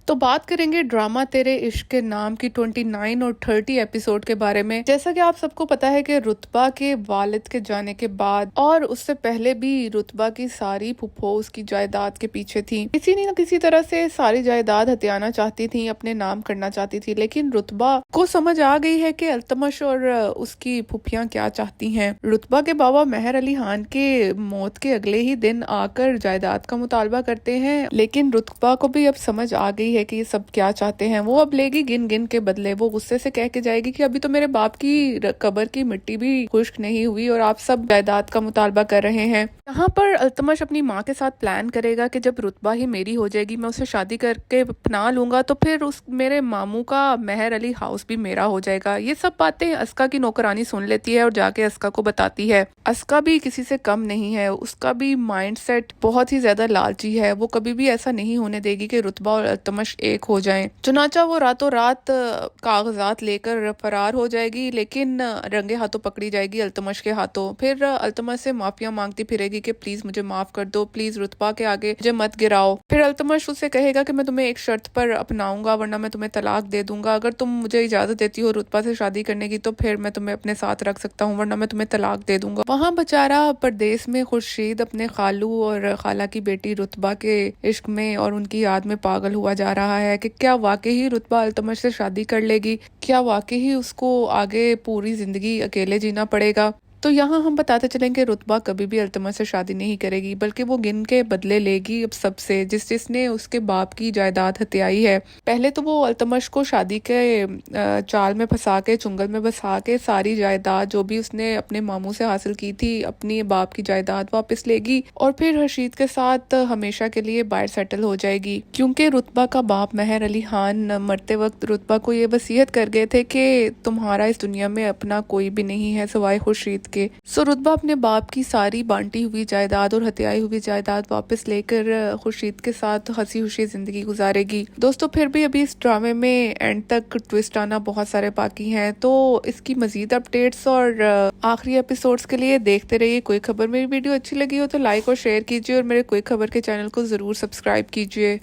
तो बात करेंगे ड्रामा तेरे इश्क के नाम की 29 और 30 एपिसोड के बारे में। जैसा कि आप सबको पता है कि रुतबा के वालिद के जाने के बाद और उससे पहले भी रुतबा की सारी फुप्पो उसकी जायदाद के पीछे थी। किसी न किसी तरह से सारी जायदाद हथियाना चाहती थी, अपने नाम करना चाहती थी, लेकिन रुतबा को समझ आ गई है कि अल्तमश और उसकी फुफियां क्या चाहती हैं। रुतबा के बाबा मेहर अली खान के मौत के अगले ही दिन आकर जायदाद का मुतालबा करते हैं, लेकिन रुतबा को भी अब समझ आ गई है कि ये सब क्या चाहते हैं। वो अब लेगी गिन गिन के बदले। वो गुस्से से कह के जाएगी कि अभी तो मेरे बाप की कब्र की मिट्टी भी खुश्क नहीं हुई और आप सब जायदाद का मुतालबा कर रहे हैं। यहाँ पर अल्तमश अपनी माँ के साथ प्लान करेगा कि जब रुतबा ही मेरी हो जाएगी, मैं उसे शादी करके अपना लूंगा, तो फिर उस मेरे मामू का मेहर अली हाउस भी मेरा हो जाएगा। ये सब बातें अस्का की नौकरानी सुन लेती है और जाके अस्का को बताती है। अस्का भी किसी से कम नहीं है, उसका भी माइंडसेट बहुत ही ज्यादा लालची है। वो कभी भी ऐसा नहीं होने देगी कि रुतबा और अल्तमश एक हो जाएं। चुनाचा वो रातों रात कागजात लेकर फरार हो जाएगी, लेकिन रंगे हाथों पकड़ी जाएगी अल्तमश के हाथों। फिर अल्तमश से माफिया मांगती फिरेगी कि प्लीज मुझे माफ कर दो, प्लीज रुतबा के आगे मुझे मत गिराओ। फिर अल्तमश उससे कहेगा कि मैं तुम्हें एक शर्त पर अपनाऊंगा, वरना मैं तुम्हें तलाक दे दूंगा। अगर तुम मुझे इजाजत देती हो रुतबा से शादी करने की तो फिर मैं तुम्हें अपने साथ रख सकता हूँ, वरना मैं तुम्हें तलाक दे दूंगा। वहाँ बेचारा परदेश में खुर्शीद अपने खालू और खाला की बेटी रुतबा के इश्क में और उनकी याद में पागल हुआ जा रहा है कि क्या वाकई ही रुतबा अल्तमश से शादी कर लेगी, क्या वाकई ही उसको आगे पूरी जिंदगी अकेले जीना पड़ेगा। तो यहाँ हम बताते चलें कि रुतबा कभी भी अल्तमश से शादी नहीं करेगी, बल्कि वो गिन के बदले लेगी अब सबसे जिसने उसके बाप की जायदाद हत्याई है। पहले तो वो अल्तमश को शादी के चाल में फंसा के, चुंगल में बसा के सारी जायदाद जो भी उसने अपने मामू से हासिल की थी, अपनी बाप की जायदाद वापस लेगी और फिर हर्षीद के साथ हमेशा के लिए बाहर सेटल हो जाएगी। क्योंकि रुतबा का बाप मेहर अली खान मरते वक्त रुतबा को ये वसीयत कर गए थे कि तुम्हारा इस दुनिया में अपना कोई भी नहीं है सिवाय खुर्शीद के। सो रुतबा अपने बाप की सारी बांटी हुई जायदाद और हत्याई हुई जायदाद वापस लेकर खुर्शीद के साथ हंसी खुशी जिंदगी गुजारेगी। दोस्तों फिर भी अभी इस ड्रामे में एंड तक ट्विस्ट आना बहुत सारे बाकी हैं, तो इसकी मजीद अपडेट्स और आखिरी एपिसोड्स के लिए देखते रहिए कोई खबर। मेरी वीडियो अच्छी लगी हो तो लाइक और शेयर कीजिए और मेरे कोई खबर के चैनल को जरूर सब्सक्राइब कीजिए।